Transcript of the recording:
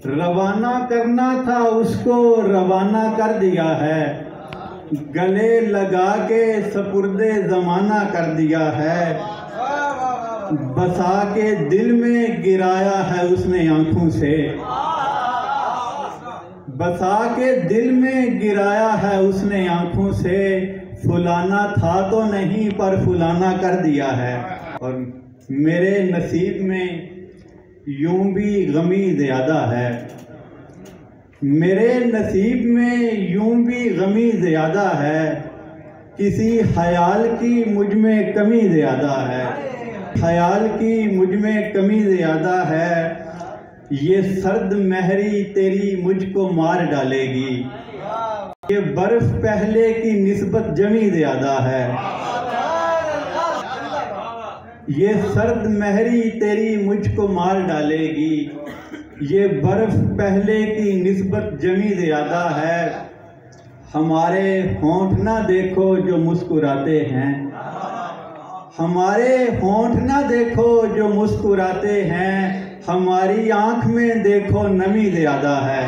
روانہ کرنا تھا اس کو روانہ کر دیا ہے، گلے لگا کے سپرد زمانہ کر دیا ہے، بسا کے دل میں گرایا ہے اس نے آنکھوں سے، بسا کے دل میں گرایا ہے اس نے آنکھوں سے، فلانا تھا تو نہیں پر فلانا کر دیا ہے۔ اور میرے نصیب میں یوں بھی غمی زیادہ ہے، میرے نصیب میں یوں بھی غمی زیادہ ہے، کسی خیال کی مجھ میں کمی زیادہ ہے، خیال کی مجھ میں کمی زیادہ ہے، یہ سرد مہری تیری مجھ کو مار ڈالے گی، یہ برف پہلے کی نسبت جمی زیادہ ہے، یہ سرد مہری تیری مجھ کو مار ڈالے گی، یہ برف پہلے کی نسبت جمی زیادہ ہے، ہمارے ہونٹ نہ دیکھو جو مسکراتے ہیں، ہمارے ہونٹ نہ دیکھو جو مسکراتے ہیں، ہماری آنکھ میں دیکھو نمی زیادہ ہے۔